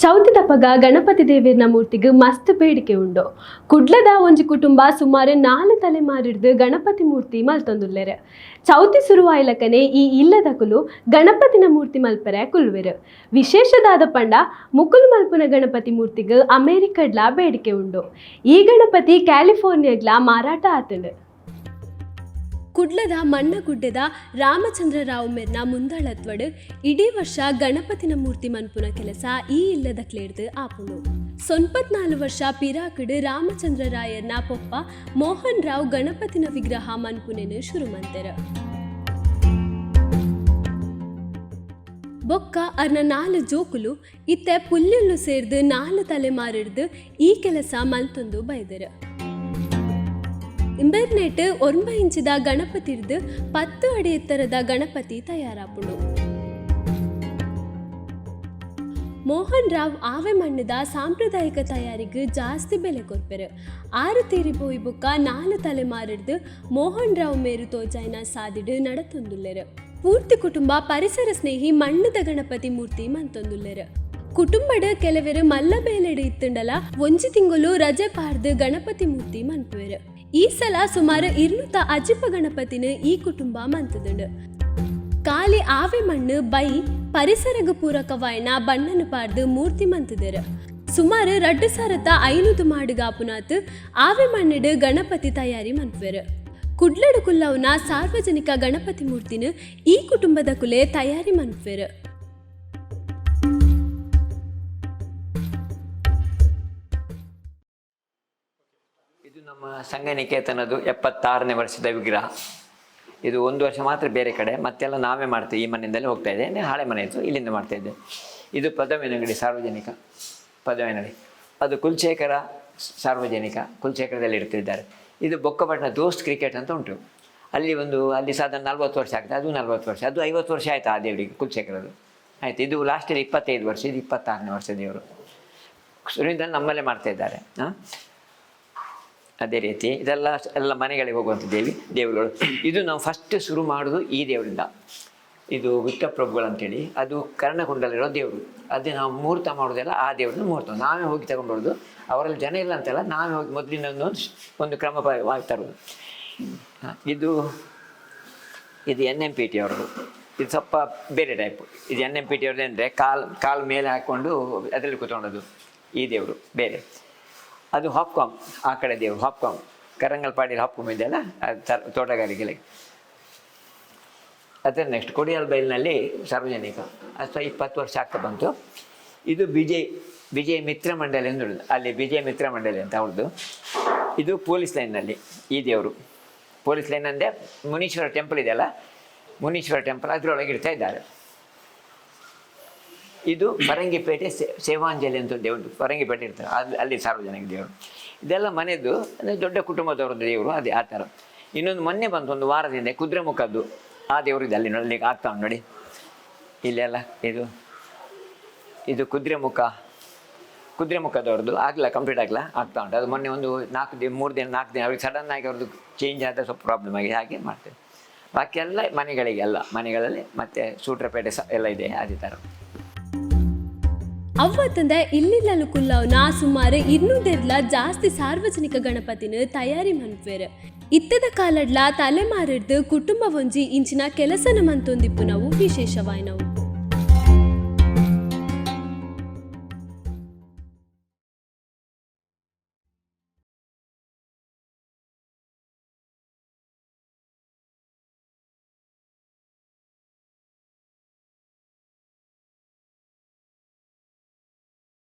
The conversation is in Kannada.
ಚೌತಿ ದಪ್ಪಗ ಗಣಪತಿ ದೇವಿನ ಮೂರ್ತಿಗೆ ಮಸ್ತ್ ಬೇಡಿಕೆ ಉಂಡು. ಕುಡ್ಲದ ಒಂಜಿ ಕುಟುಂಬ ಸುಮಾರು 4 ತಲೆಮಾರಿಡ್ದು ಗಣಪತಿ ಮೂರ್ತಿ ಮಲ್ತೊಂದುಲ್ಲೆರ್. ಚೌತಿ ಶುರುವಾಯ್ಲಕನೆ ಈ ಇಲ್ಲದಕುಲು ಗಣಪತಿನ ಮೂರ್ತಿ ಮಲ್ಪರೆ ಕುಲ್ವೆರ್. ವಿಶೇಷದಾದ ಪಂಡ ಮುಕುಲ್ ಮಲ್ಪುನ ಗಣಪತಿ ಮೂರ್ತಿಗೆ ಅಮೆರಿಕಡ್ಲ ಬೇಡಿಕೆ ಉಂಡು. ಈ ಗಣಪತಿ ಕ್ಯಾಲಿಫೋರ್ನಿಯಾಗ್ಲ ಮಾರಾಟ ಆತುಂಡು. ಕುಡ್ಲದ ಮಣ್ಣಗುಡ್ಡೆದ ರಾಮಚಂದ್ರರಾವ್ ಮೆರ್ನ ಮುಂದಾಳತ್ವಡ್ ಇಡೀ ವರ್ಷ ಗಣಪತಿನ ಮೂರ್ತಿ ಮನ್ಪುನ ಕೆಲಸ ಈ ಇಲ್ಲದ ಕ್ಲೇರ್ದು ಆಪುಂಡು. 94 ವರ್ಷ ಪಿರಾಕಡ್ ರಾಮಚಂದ್ರರಾಯರ್ನ ಪೊಪ್ಪ ಮೋಹನ್ ರಾವ್ ಗಣಪತಿನ ವಿಗ್ರಹ ಮನ್ಪುನೆನು ಶುರು ಮಂತೆರ್. ಬೊಕ್ಕ ಅರ್ನ 4 ಜೋಕುಲು ಇತ್ತೆ ಪುಲ್ಯುಲ್ಲು ಸೇರ್ದು 4 ತಲೆಮಾರಿಡ್ದು ಈ ಕೆಲಸ ಮಲ್ತೊಂದು ಬೈದೆರ್. ಇಂಬೆರ್ನೆಟ್ 9 ಇಂಚಿದ ಗಣಪತಿರ್ದು 10 ಅಡಿ ಎತ್ತರದ ಗಣಪತಿ ತಯಾರಾಪುಂಡು. ಮೋಹನ್ ರಾವ್ ಆವೆ ಮಣ್ಣದ ಸಾಂಪ್ರದಾಯಿಕ ತಯಾರಿಗೆ ಜಾಸ್ತಿ ಬೆಲೆ ಕೊರ್ಪೆರ್. 6 ತೀರಿ ಪೋಯಿ ಬೊಕ್ಕ 4 ತಲೆಮಾರಿಡ್ದು ಮೋಹನ್ ರಾವ್ ಮೇರು ತೋಜಾಯ್ನ ಸಾದಿಡ್ ನಡತೊಂದುಲ್ಲೆರ್. ಪೂರ್ತಿ ಕುಟುಂಬ ಪರಿಸರ ಸ್ನೇಹಿ ಮಣ್ಣದ ಗಣಪತಿ ಮೂರ್ತಿ ಮಂತೊಂದುಲ್ಲೆರ್. ಕುಟುಂಬಡ್ ಕೆಲವೆರು ಮಲ್ಲ ಬೇಲೆಡ್ ಇತ್ತುಂಡಲ ಒಂಜಿ ತಿಂಗಳು ರಜೆ ಪಾರ್ದು ಗಣಪತಿ ಮೂರ್ತಿ ಮನ್ಪುವೆರ್. ಈ ಸಲ ಸುಮಾರು 200 ಅಜಿಪ ಗಣಪತಿನ ಈ ಕುಟುಂಬ ಮಂತದುಂಡು. ಕಾಲಿ ಆವೆ ಮಣ್ಣು ಬೈ ಪರಿಸರಗ ಪೂರಕವಾಯ್ನ ಬಣ್ಣನು ಪಾರ್ದು ಮೂರ್ತಿ ಮಂತದೆರ್. ಸುಮಾರು 2500 ಮಾಡುಗಾಪುನಾತ್ ಆವೆ ಮಣ್ಣಿಡ್ ಗಣಪತಿ ತಯಾರಿ ಮನ್ಪುವೆರ್. ಕುಡ್ಲಡು ಕುಲ್ಲವ್ನ ಸಾರ್ವಜನಿಕ ಗಣಪತಿ ಮೂರ್ತಿನ ಈ ಕುಟುಂಬದ ಕುಲೆ ತಯಾರಿ ಮನ್ಪುವೆರ್. ಇದು ನಮ್ಮ ಸಂಘನಿಕೇತನದು 76ನೇ ವರ್ಷದ ವಿಗ್ರಹ. ಇದು 1 ವರ್ಷ ಮಾತ್ರ ಬೇರೆ ಕಡೆ, ಮತ್ತೆಲ್ಲ ನಾವೇ ಮಾಡ್ತೀವಿ. ಈ ಮನೆಯಿಂದಲೇ ಹೋಗ್ತಾ ಇದೆ, ಹಳೆ ಮನೆ ಇತ್ತು, ಇಲ್ಲಿಂದ ಮಾಡ್ತಾ ಇದ್ದೆ. ಇದು ಪದವಿನಂಗಡಿ ಸಾರ್ವಜನಿಕ ಪದವಿನಗಡಿ, ಅದು ಕುಲಶೇಖರ ಸಾರ್ವಜನಿಕ ಕುಲಶೇಖರದಲ್ಲಿ ಇಡ್ತಿದ್ದಾರೆ. ಇದು ಬೊಕ್ಕಪಟ್ಟಣ ದೋಸ್ತ್ ಕ್ರಿಕೆಟ್ ಅಂತ ಉಂಟು, ಅಲ್ಲಿ ಸಾಧಾರಣ 40 ವರ್ಷ ಆಗ್ತದೆ. ಅದು 40 ವರ್ಷ, ಅದು 50 ವರ್ಷ ಆಯಿತು ಆ ದೇವರಿಗೆ ಕುಲಶೇಖರದು ಆಯಿತು. ಇದು ಲಾಸ್ಟಲ್ಲಿ 25 ವರ್ಷ, ಇದು 26ನೇ ವರ್ಷ ದೇವರು. ಶುರುವಿಂದ ನಮ್ಮಲ್ಲೇ ಮಾಡ್ತಾ ಇದ್ದಾರೆ. ಅದೇ ರೀತಿ ಎಲ್ಲ ಮನೆಗಳಿಗೆ ಹೋಗುವಂಥ ದೇವರುಗಳು. ಇದು ನಾವು ಫಸ್ಟ್ ಶುರು ಮಾಡೋದು ಈ ದೇವರಿಂದ. ಇದು ವಿಟ್ಟಪ್ರಭುಗಳು ಅಂತೇಳಿ, ಅದು ಕರ್ಣಕುಂಡಲಿರೋ ದೇವರು. ಅದೇ ನಾವು ಮುಹೂರ್ತ ಮಾಡೋದೆಲ್ಲ ಆ ದೇವ್ರನ್ನ ಮುಹೂರ್ತ ನಾವೇ ಹೋಗಿ ತಗೊಂಡೋದು. ಅವರಲ್ಲಿ ಜನ ಇಲ್ಲ ಅಂತೆಲ್ಲ, ನಾವೇ ಹೋಗಿ ಮೊದಲಿನ ಒಂದು ಕ್ರಮವಾಗಿ ತರೋದು. ಇದು NMPT ಅವ್ರದ್ದು. ಇದು ಸ್ವಲ್ಪ ಬೇರೆ ಟೈಪು. ಇದು NMPT ಅವ್ರದ್ದು ಅಂದರೆ ಕಾಲು ಮೇಲೆ ಹಾಕ್ಕೊಂಡು ಅದರಲ್ಲಿ ಕೂತ್ಕೊಳ್ಳೋದು ಈ ದೇವರು ಬೇರೆ. ಅದು ಹಾಪ್ಕಾಮ್, ಆ ಕಡೆ ದೇವರು ಹಾಪ್ಕಾಮ್, ಕರಂಗಲ್ಪಾಡಿ ಹಾಪ್ಕಾಮ್ ಇದೆಯಲ್ಲ, ಅದು ತೋಟಗಾರಿಕೆಗೆ. ಅದರ ನೆಕ್ಸ್ಟ್ ಕೊಡಿಯಾಲ್ ಬೈಲ್ನಲ್ಲಿ ಸಾರ್ವಜನಿಕ, ಅಥವಾ 20 ವರ್ಷ ಆಗ್ತಾ ಬಂತು. ಇದು ವಿಜಯ್ ಮಿತ್ರ ಮಂಡಳಿ ಅಂತ, ಅಲ್ಲಿ ವಿಜಯ ಮಿತ್ರ ಮಂಡಳಿ ಅಂತ ಅವ್ರದ್ದು. ಇದು ಪೊಲೀಸ್ ಲೈನ್ನಲ್ಲಿ ಈ ದೇವರು. ಪೊಲೀಸ್ ಲೈನ್ ಅಂದರೆ ಮುನೀಶ್ವರ ಟೆಂಪಲ್ ಇದೆಯಲ್ಲ, ಮುನೀಶ್ವರ ಟೆಂಪಲ್ ಅದರೊಳಗೆ ಇಡ್ತಾ ಇದ್ದಾರೆ. ಇದು ಫರಂಗಿಪೇಟೆ ಸೇವಾಂಜಲಿ ಅಂತ ದೇವರು, ಫರಂಗಿಪೇಟೆ ಇರ್ತಾರೆ, ಅಲ್ಲಿ ಸಾರ್ವಜನಿಕ ದೇವರು. ಇದೆಲ್ಲ ಮನೆಯದು, ಅಂದರೆ ದೊಡ್ಡ ಕುಟುಂಬದವ್ರದ್ದು ದೇವರು, ಅದೇ ಆ ಥರ. ಇನ್ನೊಂದು ಮೊನ್ನೆ ಬಂತು, 1 ವಾರದಿಂದ ಕುದುರೆಮುಖದ್ದು ಆ ದೇವರು ಇದೆ, ಅಲ್ಲಿ ಆಗ್ತಾ ಉಂಟು ನೋಡಿ. ಇಲ್ಲೆಲ್ಲ ಇದು ಕುದುರೆಮುಖದವ್ರದ್ದು ಆಗಲ್ಲ, ಕಂಪ್ಲೀಟ್ ಆಗಲ್ಲ, ಆಗ್ತಾ ಉಂಟು. ಅದು ಮೊನ್ನೆ ಒಂದು 4 ದಿನ ಅವ್ರಿಗೆ ಸಡನ್ ಆಗಿ ಅವ್ರದ್ದು ಚೇಂಜ್ ಆದ ಸ್ವಲ್ಪ ಪ್ರಾಬ್ಲಮ್ ಆಗಿ ಹಾಗೆ ಮಾಡ್ತೇವೆ. ಬಾಕಿ ಎಲ್ಲ ಮನೆಗಳಲ್ಲಿ ಮತ್ತು ಸೂಟ್ರಪೇಟೆ ಎಲ್ಲ ಇದೆ ಅದೇ ಥರ. ಅವ್ವತ್ತಂದ ಇಲ್ಲಿಲ್ಲಲು ಕುಲ್ಲವ್ನ ಸುಮಾರು 200 ಜಾಸ್ತಿ ಸಾರ್ವಜನಿಕ ಗಣಪತಿನ ತಯಾರಿ ಮನ್ಪುವೆರ್. ಇತ್ತದ ಕಾಲಡ್ಲ ತಲೆಮಾರಿಡ್ದು ಕುಟುಂಬ ಒಂಜಿ ಇಂಚಿನ ಕೆಲಸನ ಮಂತೊಂದಿಪ್ಪು ನಾವು ವಿಶೇಷವಾಯ್ನವು.